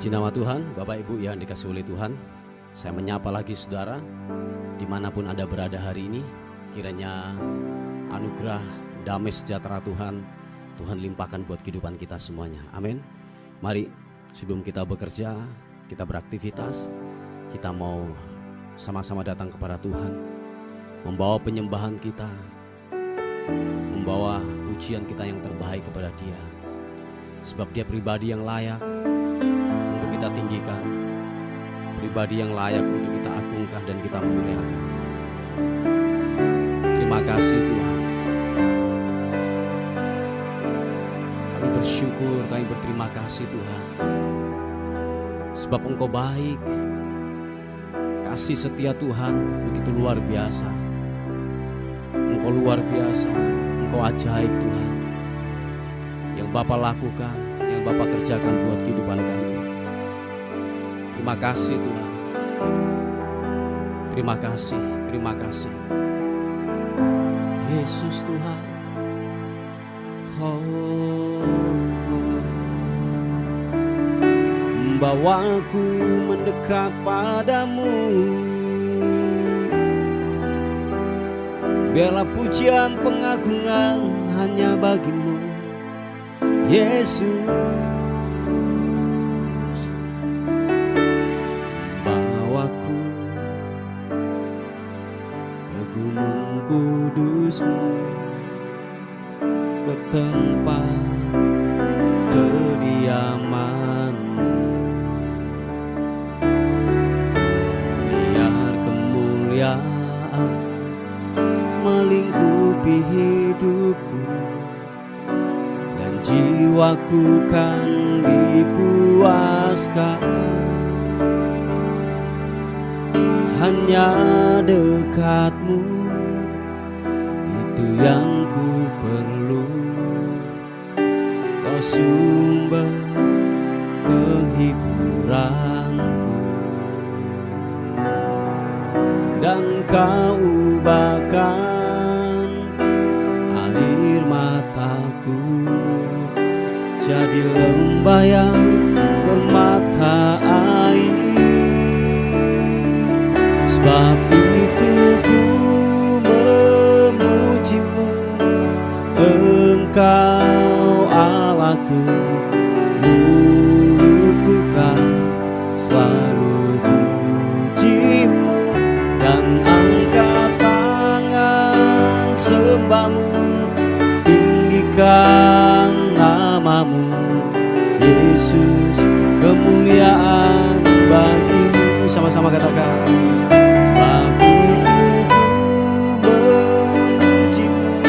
Puji nama Tuhan, Bapak Ibu yang dikasihi oleh Tuhan. Saya menyapa lagi saudara, dimanapun Anda berada hari ini. Kiranya anugerah, damai sejahtera Tuhan limpahkan buat kehidupan kita semuanya. Amin. Mari sebelum kita bekerja, kita beraktivitas, kita mau sama-sama datang kepada Tuhan, membawa penyembahan kita, membawa pujian kita yang terbaik kepada Dia. Sebab Dia pribadi yang layak untuk kita tinggikan, pribadi yang layak untuk kita agungkan dan kita muliakan. Terima kasih Tuhan. Kami bersyukur, kami berterima kasih Tuhan. Sebab Engkau baik, kasih setia Tuhan begitu luar biasa. Engkau luar biasa, Engkau ajaib Tuhan. Yang Bapa lakukan, yang Bapa kerjakan buat kehidupan kami. Terima kasih Tuhan. Terima kasih, terima kasih. Yesus Tuhan. Membawaku mendekat padamu. Biarlah pujian pengagungan hanya bagimu, Yesus. Bawaku ke gunung kudus-Mu, ke tempat kediaman-Mu. Biar kemuliaan melingkupi hidupku, dan jiwaku kan dipuaskan. Hanya dekat-Mu, itu yang ku perlu. Kau sumber penghiburanku, dan Kau ubahkan air mataku jadi lembah yang bermata air. Sebab itu ku memuji-Mu, Engkau Allahku. Mulutku kan selalu puji-Mu, dan angkat tangan sembah-Mu, tinggikan nama-Mu, Yesus. Kemuliaan bagi-Mu. Sama-sama katakan. Sebab itu ku memuji-Mu,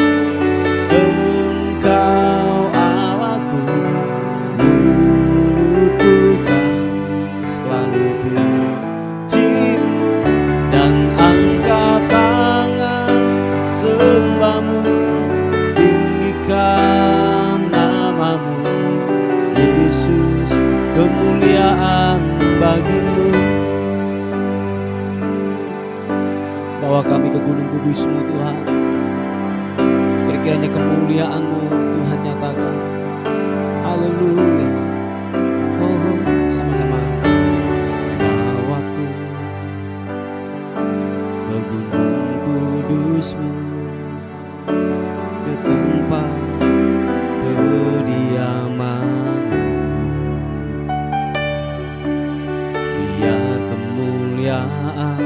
Engkau Allahku. Mulutku kan selalu puji-Mu, dan angkat tangan sembah-Mu, tinggikan nama-Mu, Yesus. Kemuliaan bagi-Mu. Bawa kami ke gunung kudus-Mu Tuhan. Kiranya kemuliaan-Mu Tuhan nyatakan. Haleluya. Oh, sama-sama. Bawaku ke gunung kudus-Mu, ke tempat kediaman-Mu. Biar kemuliaan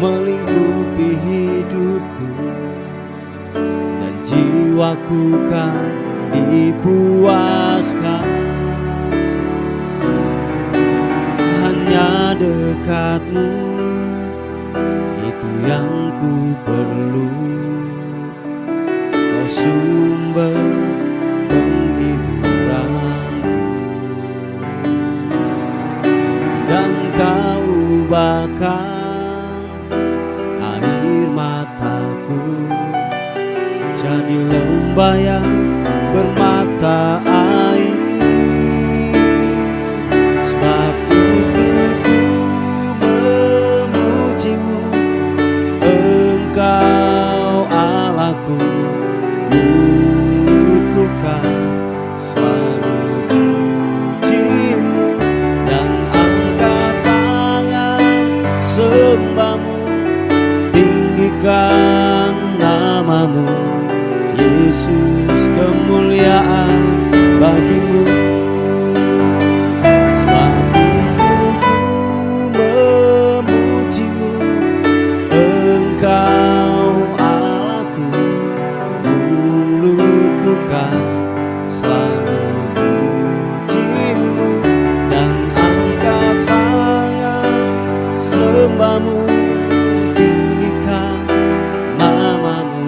melingkupi hidupku, dan jiwaku kan dipuaskan. Hanya dekat-Mu, itu yang ku perlu. Kau sumber penghiburanku, dan Kau ubahkan air mataku jadi lembah yang bermata air. Sebab itu ku memuji-Mu, Engkau Allahku. Mulutku kan selalu puji-Mu, Yesus, kemuliaan bagimu. Sebab itu ku memujimu, Engkau Allahku, mulutku kan selalu pujimu, dan angkat tangan sembahmu, tinggikan namamu.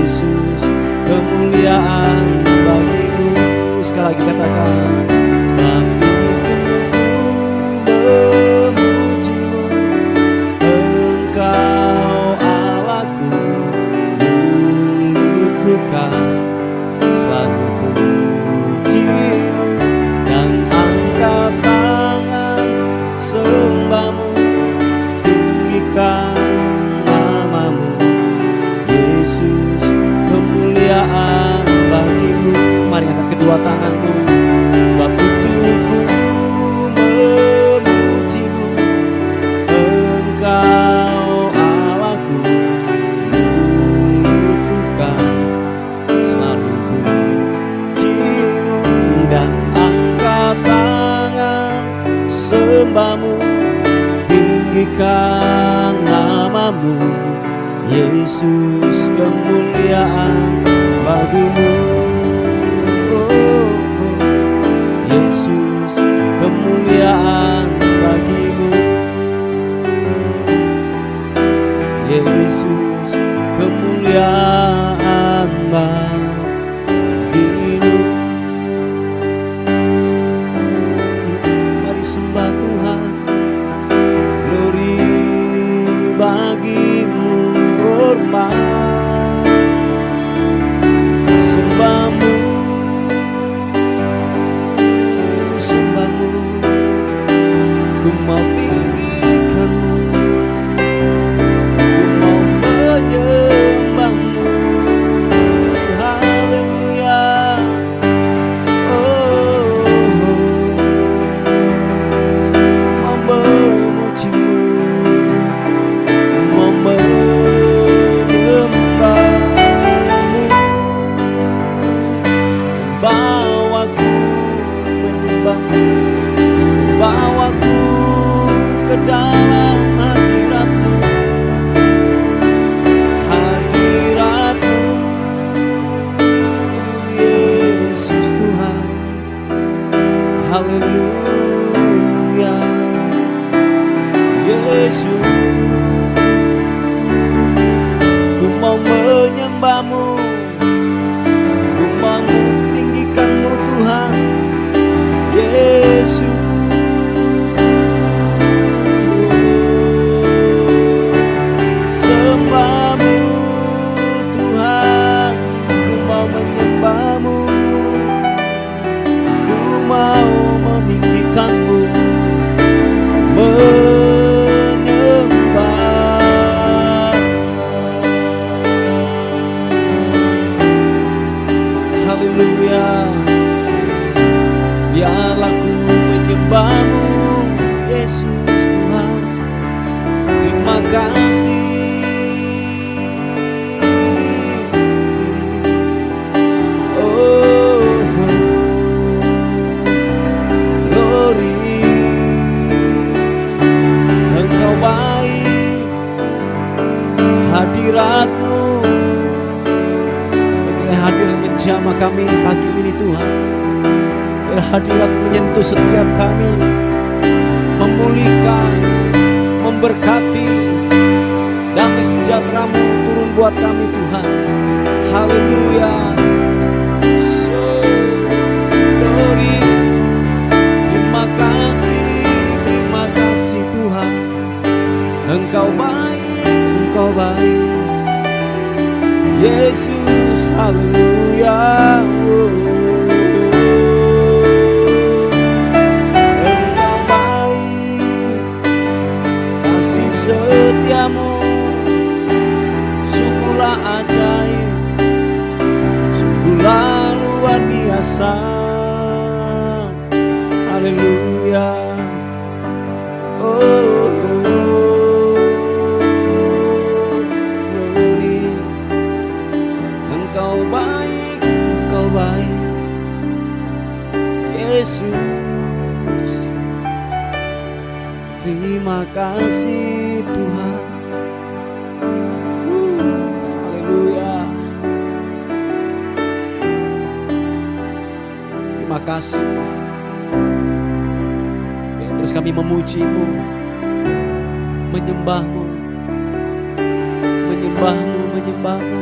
Yesus, kemuliaan bagimu. Sekali lagi katakan, sebab itu ku memujimu, Engkau Allahku, mulutku kan selalu pujimu, dan angkat tangan sembahmu, tinggikan namamu. Yesus, kemuliaan bagimu. Mari angkat kedua tanganmu. Sebab itu ku memujimu, Engkau Allahku, mulutku kan selalu pujimu, dan angkat tangan sembahmu, tinggikan namamu. Yesus, kemuliaan bagimu. Yesus, kemuliaan bagimu. Yesus, kemuliaan bagimu. Mari sembah Tuhan. Glory bagimu, hormat sembahmu, sembahmu, ku mau tinggikanmu, ku mau menyembahmu. Haleluya. Oh, ku mau memujimu, ku mau menyembahmu. Bawaku menyembahmu, bawaku ke dalam hadiratmu, hadiratmu, Yesus Tuhan. Haleluya. Yesus, ku mau menyembahmu, ku mau tinggikanmu Tuhan. Yesus, sembahmu Tuhan, ku mau menyembahmu, ku mau meninggikanmu, menyembah. Haleluya. Biarlah ku menyembahmu, Yesus Tuhan. Terima kasih. Oh, glory. Engkau baik, hadiratmu hadirat menjamah kami pagi ini Tuhan. Hadirat menyentuh setiap kami, memulihkan, memberkati. Damai sejahtera-Mu turun buat kami Tuhan. Haleluya. So glory. Terima kasih Tuhan. Engkau baik, Engkau baik. Yesus, haleluya. Engkau baik, kasih setiamu sungguhlah ajaib, sungguhlah luar biasa. Haleluya. Oh, glory. Engkau Yesus. Terima kasih Tuhan. Haleluya. Terima kasih Tuhan. Biar terus kami memuji-Mu, menyembah-Mu, menyembah-Mu, menyembah-Mu.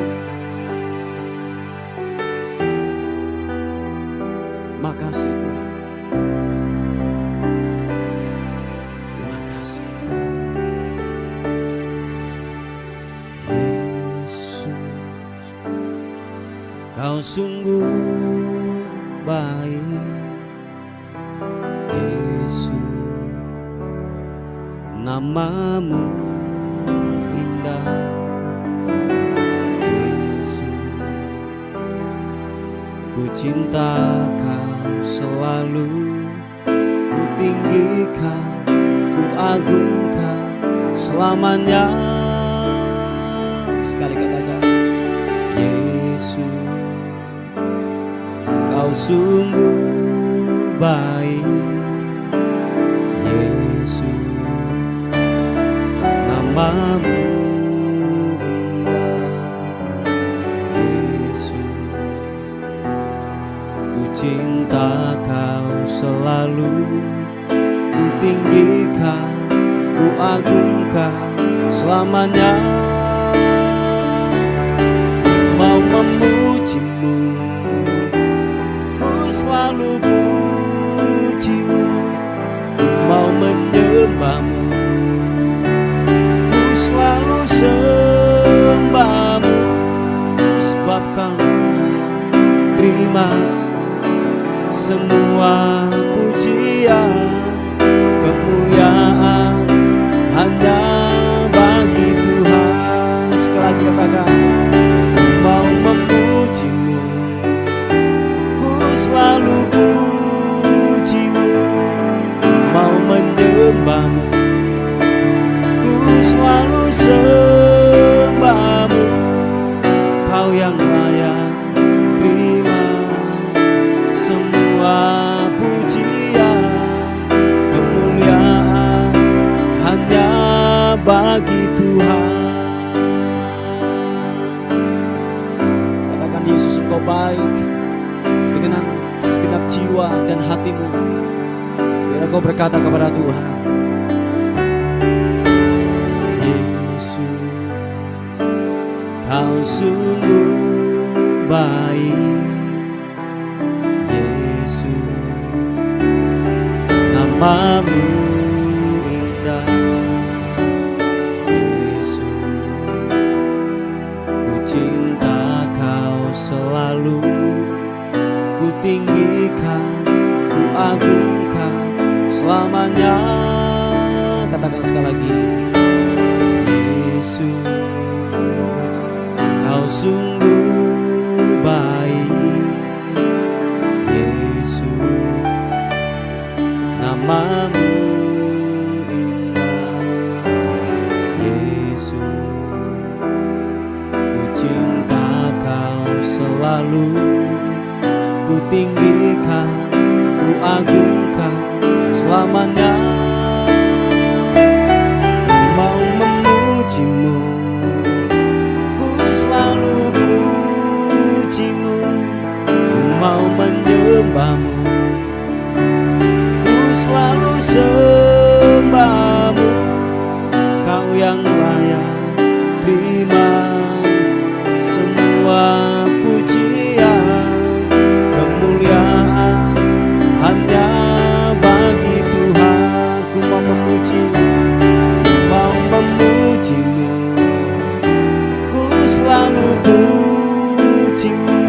Makasih Tuhan. Terima kasih. Yesus, Kau sungguh baik. Yesus, nama-Mu indah. Ku cinta Kau selalu, ku tinggikan, ku agungkan selamanya. Sekali katakan, Yesus, Kau sungguh baik. Yesus, nama-Mu cinta Kau selalu, ku tinggikan, ku agungkan selamanya. Ku mau memuji-Mu, ku selalu puji-Mu. Ku mau menyembah-Mu, ku selalu sembah-Mu. Sebab Kau layak terima semua pujian, kemuliaan hanya bagi Tuhan. Sekali lagi katakan, ku mau memuji-Mu, ku selalu puji-Mu. Ku mau menyembah-Mu, ku selalu sembah-Mu. Kau yang layak terima semua pujian, kemuliaan hanya bagi Tuhan. Katakan, Yesus, Engkau baik dengan segenap jiwa dan hatimu. Biar Engkau berkata kepada Tuhan, Yesus, Kau sungguh baik. Nama-Mu indah. Yesus, ku cinta Kau selalu, ku tinggikan, ku agungkan selamanya. Katakan sekali lagi, Yesus, Kau sungguh baik. Yesus, nama-Mu indah. Yesus, ku cinta Kau selalu, ku tinggikan, ku agungkan selamanya. Ku mau memuji-Mu, ku selalu puji-Mu. Ku mau menyembah-Mu, ku selalu sembah-Mu. Kau yang layak terima semua pujian, kemuliaan hanya bagi Tuhan. Ku mau memuji, ku mau memuji-Mu, ku selalu puji-Mu.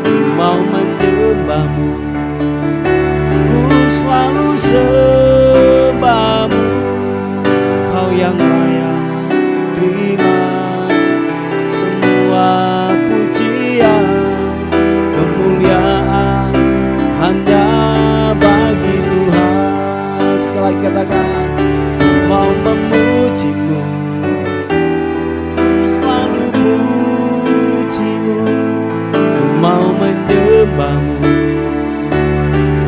Ku mau menyembah-Mu, ku selalu sembah-Mu. Kau yang layak terima semua pujian, kemuliaan hanya bagi Tuhan. Sekali lagi katakan, ku mau memuji-Mu, ku selalu puji-Mu. Ku mau menyembah-Mu,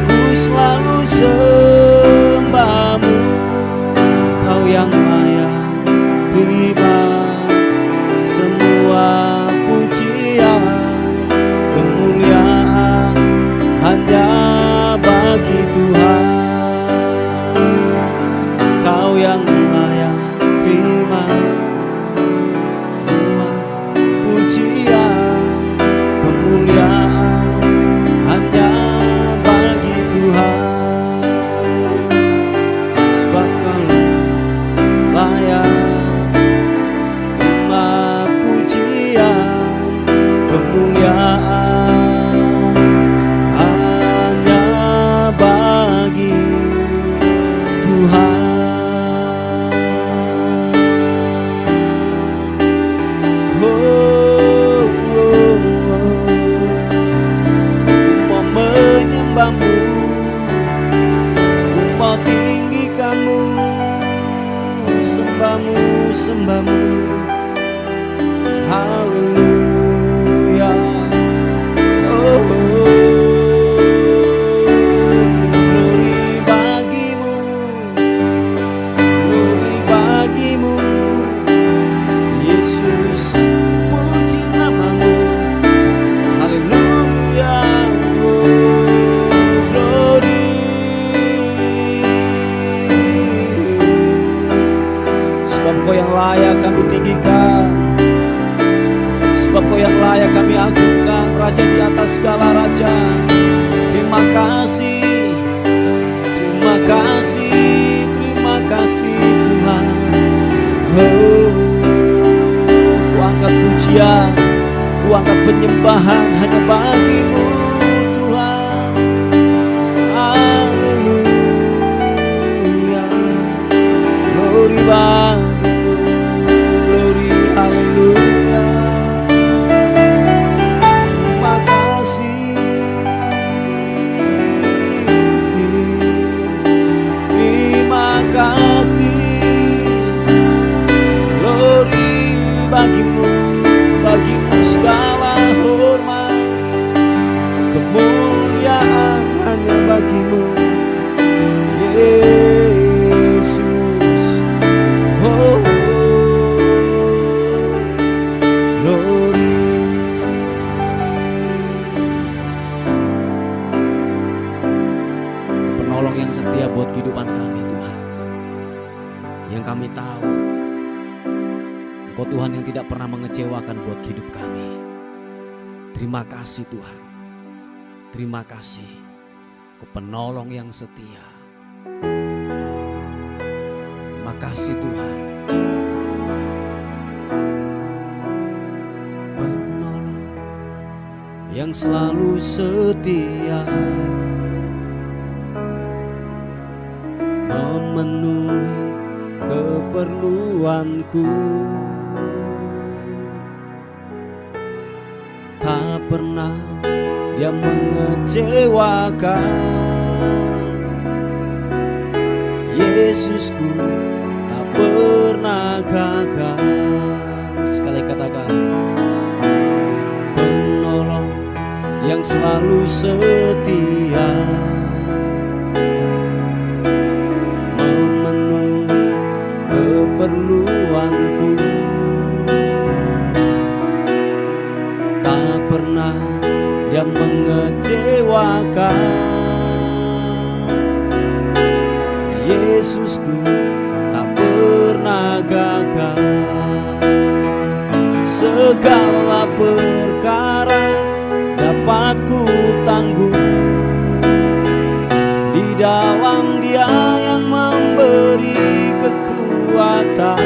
ku Sembahmu, sembahmu, haleluya. Oh, glory bagimu, glory bagimu, Yesus, puji namamu, haleluya. Oh, glory, sebab Kau yang layak kami tinggikan, sebab Kau yang layak kami agungkan, Raja di atas segala raja. Terima kasih, terima kasih, terima kasih Tuhan. Oh, ku angkat pujian, ku angkat penyembahan hanya bagimu Tuhan. Haleluya, glory bagimu, glory, haleluya. Terima kasih, terima kasih, glory bagimu, bagimu segala hormat, kemuliaan hanya bagimu Yesus. Oh, glory. Penolong yang setia buat kehidupan kami Tuhan, yang kami tahu Engkau Tuhan yang tidak pernah mengecewakan buat hidup kami. Terima kasih Tuhan, terima kasih Kau penolong yang setia. Terima kasih Tuhan, penolong yang selalu setia, memenuhi keperluanku. Tak pernah Dia mengecewakan. Yesusku tak pernah gagal. Sekali katakan, penolong yang selalu setia, memenuhi keperluanku. Tak pernah Dia mengecewakan. Yesusku tak pernah gagal. Segala perkara dapat ku tanggung di dalam Dia yang memberi kekuatan.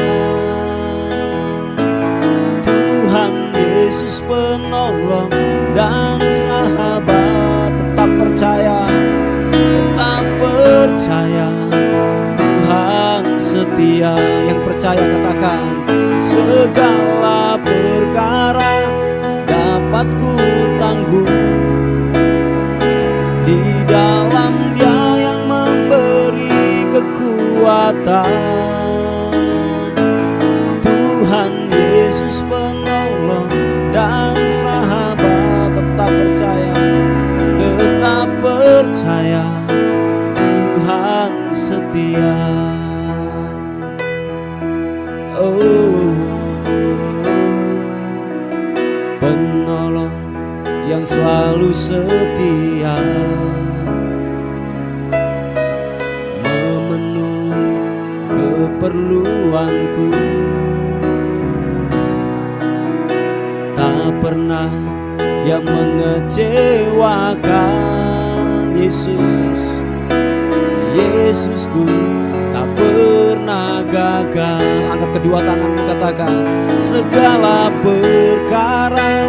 Tuhan Yesus penolong dan sahabat, tetap percaya, tetap percaya. Tuhan setia, yang percaya katakan, segala perkara dapat ku tanggung di dalam Dia yang memberi kekuatan. Tuhan Yesus penolong dan sahabat, tetap percaya, tetap percaya. Tuhan setia. Oh, penolong yang selalu setia, memenuhi keperluanku. Tak pernah Dia mengecewakan. Yesus, Yesusku tak pernah gagal. Angkat kedua tanganmu, katakan, segala perkara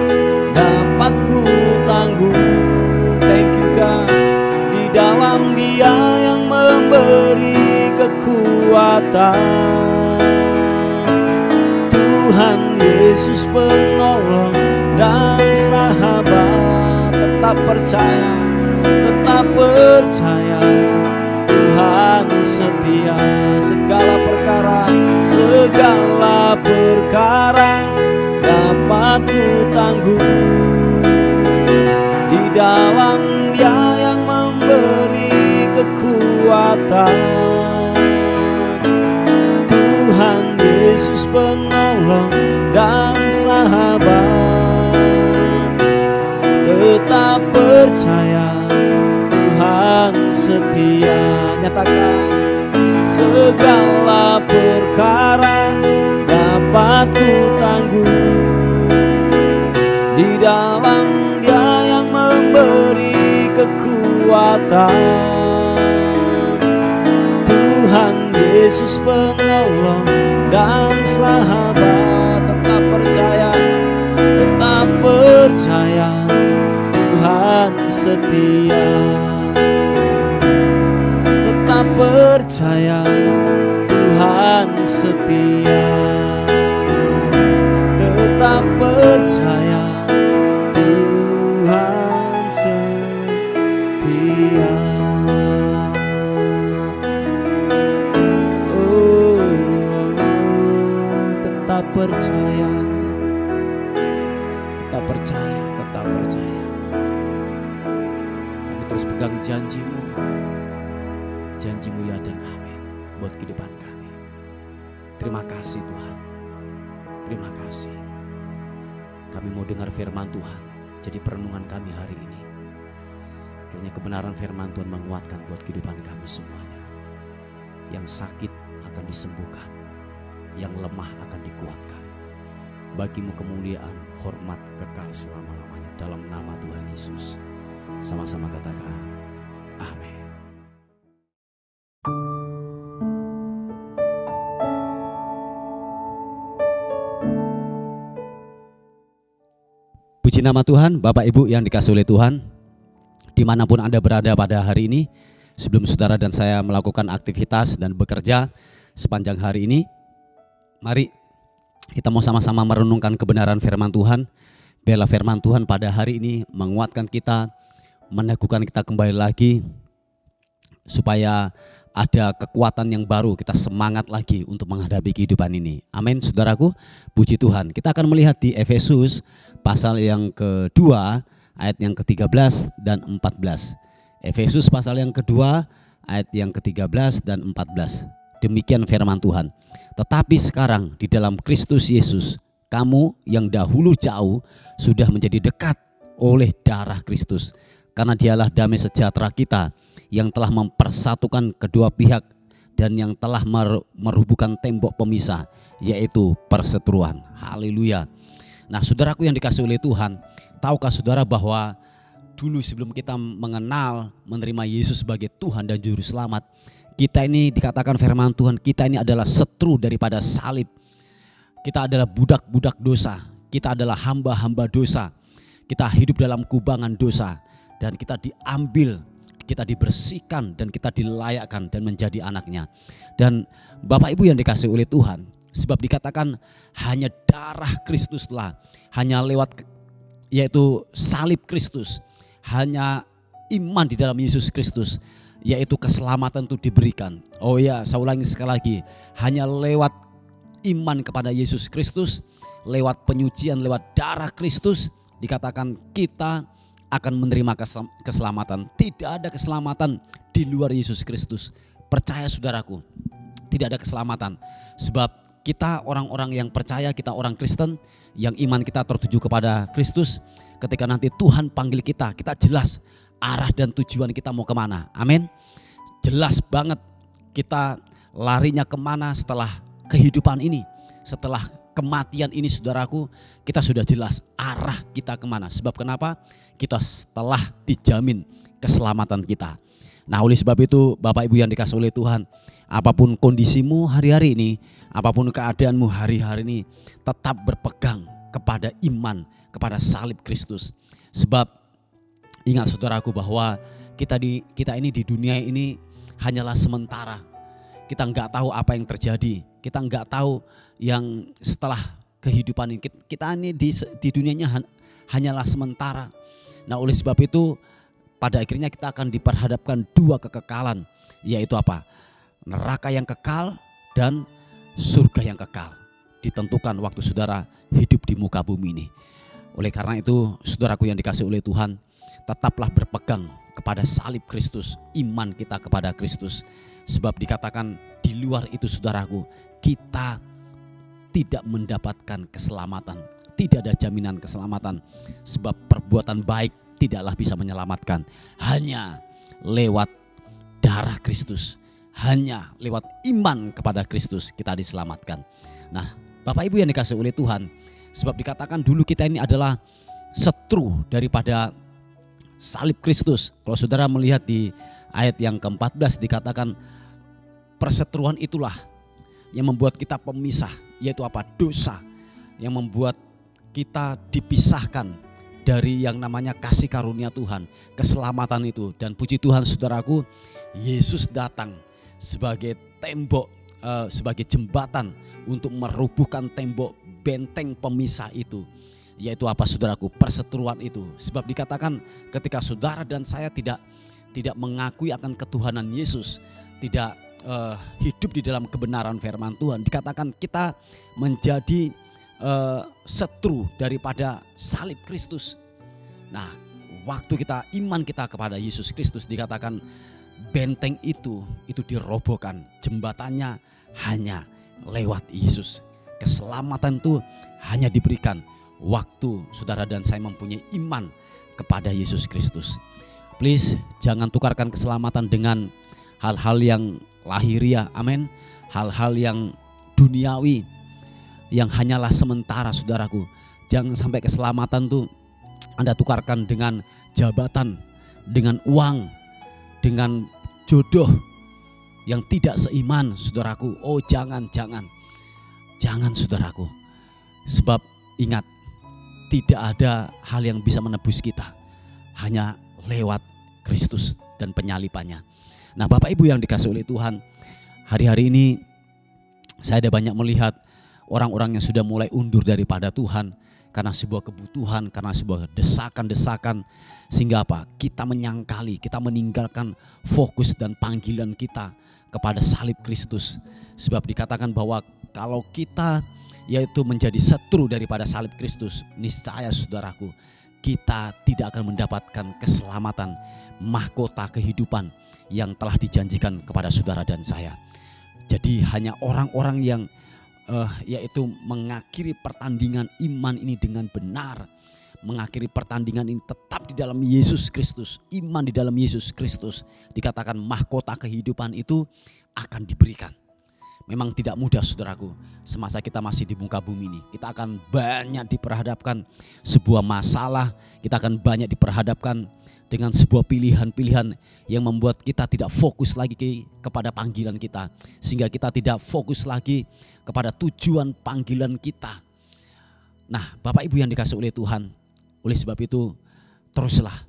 dapat ku tanggung. Thank you God, di dalam Dia yang memberi kekuatan. Tuhan Yesus penolong dan sahabat, tetap percaya, tetap percaya. Tuhan setia. Segala perkara dapat ku tanggung di dalam Dia yang memberi kekuatan. Tuhan Yesus penolong dan sahabat, tetap percaya Tuhan setia. Nyatakan, segala perkara dapat ku tanggung di dalam Dia yang memberi kekuatan. Tuhan Yesus penolong dan sahabat, tetap percaya Tuhan setia. Tetap percaya Tuhan setia. Tetap percaya Tuhan setia. Tetap percaya. Kami terus pegang janji-Mu ya dan amin buat kehidupan kami. Terima kasih Tuhan, terima kasih. Kami mau dengar firman Tuhan jadi perenungan kami hari ini. Kiranya kebenaran firman Tuhan menguatkan buat kehidupan kami semuanya. Yang sakit akan disembuhkan, yang lemah akan dikuatkan. Bagi-Mu kemuliaan, hormat kekal selama-lamanya. Dalam nama Tuhan Yesus, sama-sama katakan amin. Puji nama Tuhan. Bapak Ibu yang dikasihi oleh Tuhan, dimanapun Anda berada pada hari ini, sebelum saudara dan saya melakukan aktivitas dan bekerja sepanjang hari ini, mari kita mau sama-sama merenungkan kebenaran firman Tuhan. Biarlah firman Tuhan pada hari ini menguatkan kita, meneguhkan kita kembali lagi, supaya ada kekuatan yang baru, kita semangat lagi untuk menghadapi kehidupan ini. Amin saudaraku, puji Tuhan. Kita akan melihat di Efesus pasal yang kedua ayat yang ke-13 dan 14. Efesus pasal yang kedua ayat yang ke-13 dan 14. Demikian firman Tuhan. Tetapi sekarang di dalam Kristus Yesus, kamu yang dahulu jauh sudah menjadi dekat oleh darah Kristus. Karena Dialah damai sejahtera kita, yang telah mempersatukan kedua pihak dan yang telah merubuhkan tembok pemisah, yaitu perseteruan. Haleluya. Nah saudaraku yang dikasihi oleh Tuhan, tahukah saudara bahwa dulu sebelum kita mengenal, menerima Yesus sebagai Tuhan dan Juru Selamat, kita ini dikatakan firman Tuhan, kita ini adalah setru daripada salib. Kita adalah budak-budak dosa, kita adalah hamba-hamba dosa. Kita hidup dalam kubangan dosa dan kita diambil, kita dibersihkan dan kita dilayakkan dan menjadi anaknya. Dan Bapak Ibu yang dikasihi oleh Tuhan, sebab dikatakan hanya darah Kristuslah, hanya lewat yaitu salib Kristus, hanya iman di dalam Yesus Kristus, yaitu keselamatan itu diberikan. Oh ya, saya ulangi sekali lagi, hanya lewat iman kepada Yesus Kristus, lewat penyucian, lewat darah Kristus, dikatakan kita akan menerima keselamatan. Tidak ada keselamatan di luar Yesus Kristus. Percaya saudaraku, tidak ada keselamatan. Sebab kita orang-orang yang percaya, kita orang Kristen yang iman kita tertuju kepada Kristus, ketika nanti Tuhan panggil kita, kita jelas arah dan tujuan kita mau kemana. Amin. Jelas banget kita larinya kemana setelah kehidupan ini, setelah kematian ini saudaraku, kita sudah jelas arah kita kemana. Sebab kenapa? Kita telah dijamin keselamatan kita. Nah oleh sebab itu Bapak Ibu yang dikasihi oleh Tuhan, apapun kondisimu hari-hari ini, apapun keadaanmu hari-hari ini, tetap berpegang kepada iman, kepada salib Kristus. Sebab ingat saudaraku bahwa kita ini di dunia ini hanyalah sementara. Kita enggak tahu apa yang terjadi, kita enggak tahu yang setelah kehidupan ini. Kita ini di dunianya hanyalah sementara. Nah oleh sebab itu pada akhirnya kita akan diperhadapkan dua kekekalan, yaitu apa? Neraka yang kekal dan surga yang kekal. Ditentukan waktu saudara hidup di muka bumi ini. Oleh karena itu, saudaraku yang dikasihi oleh Tuhan, tetaplah berpegang kepada salib Kristus, iman kita kepada Kristus. Sebab dikatakan di luar itu saudaraku, kita tidak mendapatkan keselamatan. Tidak ada jaminan keselamatan. Sebab perbuatan baik tidaklah bisa menyelamatkan. Hanya lewat darah Kristus, hanya lewat iman kepada Kristus kita diselamatkan. Nah, Bapak Ibu yang dikasihi oleh Tuhan, sebab dikatakan dulu kita ini adalah setru daripada salib Kristus. Kalau saudara melihat di ayat yang ke-14 dikatakan perseteruan itulah yang membuat kita pemisah, yaitu apa? Dosa yang membuat kita dipisahkan dari yang namanya kasih karunia Tuhan, keselamatan itu. Dan puji Tuhan saudaraku, Yesus datang sebagai tembok, sebagai jembatan untuk merubuhkan tembok benteng pemisah itu. Yaitu apa saudaraku? Perseteruan itu. Sebab dikatakan ketika saudara dan saya tidak mengakui akan ketuhanan Yesus, tidak hidup di dalam kebenaran firman Tuhan, dikatakan kita menjadi setru daripada salib Kristus. Nah, waktu kita iman kita kepada Yesus Kristus, dikatakan benteng itu dirobohkan, jembatannya hanya lewat Yesus. Keselamatan itu hanya diberikan waktu saudara dan saya mempunyai iman kepada Yesus Kristus. Please jangan tukarkan keselamatan dengan hal-hal yang lahiriah, amin. Hal-hal yang duniawi, yang hanyalah sementara saudaraku. Jangan sampai keselamatan tuh Anda tukarkan dengan jabatan, dengan uang, dengan jodoh yang tidak seiman saudaraku. Oh jangan saudaraku. Sebab ingat, tidak ada hal yang bisa menebus kita, hanya lewat Kristus dan penyalipannya. Nah Bapak Ibu yang dikasihi oleh Tuhan, hari-hari ini saya ada banyak melihat orang-orang yang sudah mulai undur daripada Tuhan karena sebuah kebutuhan, karena sebuah desakan-desakan, sehingga apa? Kita menyangkali, kita meninggalkan fokus dan panggilan kita kepada salib Kristus. Sebab dikatakan bahwa kalau kita yaitu menjadi setru daripada salib Kristus, niscaya saudaraku, kita tidak akan mendapatkan keselamatan, mahkota kehidupan yang telah dijanjikan kepada saudara dan saya. Jadi hanya orang-orang yang yaitu mengakhiri pertandingan iman ini dengan benar, mengakhiri pertandingan ini tetap di dalam Yesus Kristus, iman di dalam Yesus Kristus, dikatakan mahkota kehidupan itu akan diberikan. Memang tidak mudah saudaraku, semasa kita masih di muka bumi ini, kita akan banyak diperhadapkan sebuah masalah, kita akan banyak diperhadapkan dengan sebuah pilihan-pilihan yang membuat kita tidak fokus lagi kepada panggilan kita, sehingga kita tidak fokus lagi kepada tujuan panggilan kita. Nah Bapak Ibu yang dikasihi oleh Tuhan, oleh sebab itu teruslah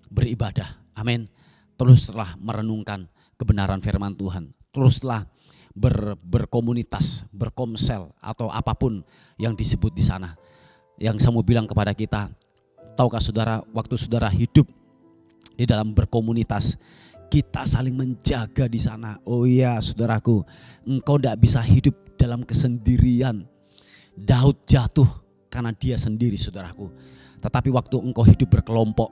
beribadah, amin. Teruslah merenungkan kebenaran firman Tuhan, teruslah berkomunitas, berkomsel atau apapun yang disebut di sana. Yang saya mau bilang kepada kita, tahukah saudara, waktu saudara hidup di dalam berkomunitas, kita saling menjaga di sana. Oh iya saudaraku, engkau tidak bisa hidup dalam kesendirian. Daud jatuh karena dia sendiri saudaraku. Tetapi waktu engkau hidup berkelompok,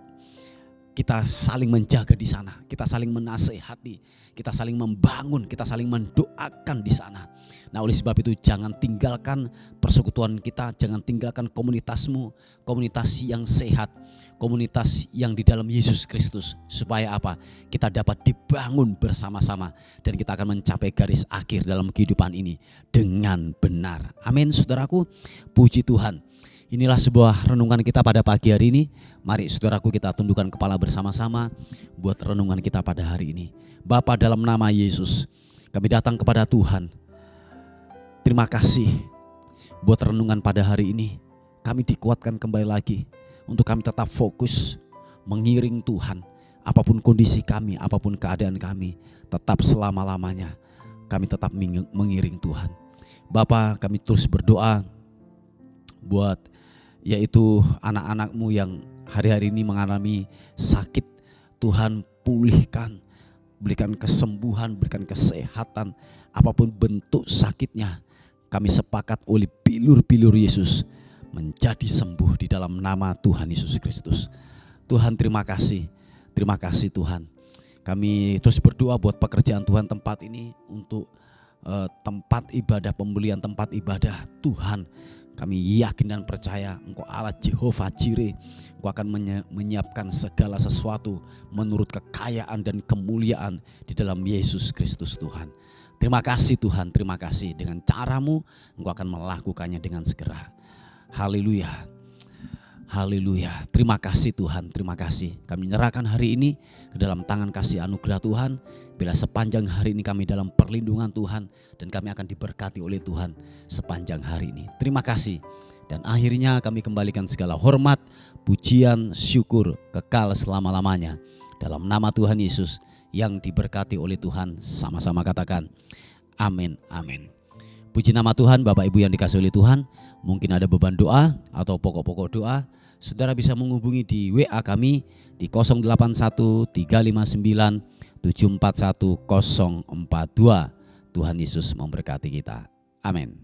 kita saling menjaga di sana, kita saling menasehati, kita saling membangun, kita saling mendoakan di sana. Nah oleh sebab itu jangan tinggalkan persekutuan kita, jangan tinggalkan komunitasmu, komunitas yang sehat, komunitas yang di dalam Yesus Kristus. Supaya apa? Kita dapat dibangun bersama-sama dan kita akan mencapai garis akhir dalam kehidupan ini dengan benar. Amin saudaraku, puji Tuhan. Inilah sebuah renungan kita pada pagi hari ini. Mari saudaraku kita tundukkan kepala bersama-sama buat renungan kita pada hari ini. Bapa, dalam nama Yesus, kami datang kepada Tuhan. Terima kasih buat renungan pada hari ini. Kami dikuatkan kembali lagi untuk kami tetap fokus mengiring Tuhan. Apapun kondisi kami, apapun keadaan kami, tetap selama-lamanya kami tetap mengiring Tuhan. Bapa, kami terus berdoa buat yaitu anak-anakmu yang hari-hari ini mengalami sakit Tuhan pulihkan, berikan kesembuhan, berikan kesehatan, apapun bentuk sakitnya. Kami sepakat oleh bilur-bilur Yesus menjadi sembuh di dalam nama Tuhan Yesus Kristus. Tuhan terima kasih Tuhan. Kami terus berdoa buat pekerjaan Tuhan tempat ini, untuk tempat ibadah, pembelian tempat ibadah. Tuhan, kami yakin dan percaya Engkau Allah Jehovah Jireh, Engkau akan menyiapkan segala sesuatu menurut kekayaan dan kemuliaan di dalam Yesus Kristus Tuhan. Terima kasih Tuhan, terima kasih. Dengan caramu Engkau akan melakukannya dengan segera. Haleluya, haleluya. Terima kasih Tuhan, terima kasih. Kami menyerahkan hari ini ke dalam tangan kasih anugerah Tuhan. Bila sepanjang hari ini kami dalam perlindungan Tuhan, dan kami akan diberkati oleh Tuhan sepanjang hari ini. Terima kasih. Dan akhirnya kami kembalikan segala hormat, pujian, syukur kekal selama-lamanya. Dalam nama Tuhan Yesus yang diberkati oleh Tuhan, sama-sama katakan amin, amin. Puji nama Tuhan. Bapak Ibu yang dikasihi oleh Tuhan, mungkin ada beban doa atau pokok-pokok doa, saudara bisa menghubungi di WA kami di 081 359 741 042. Tuhan Yesus memberkati kita. Amin.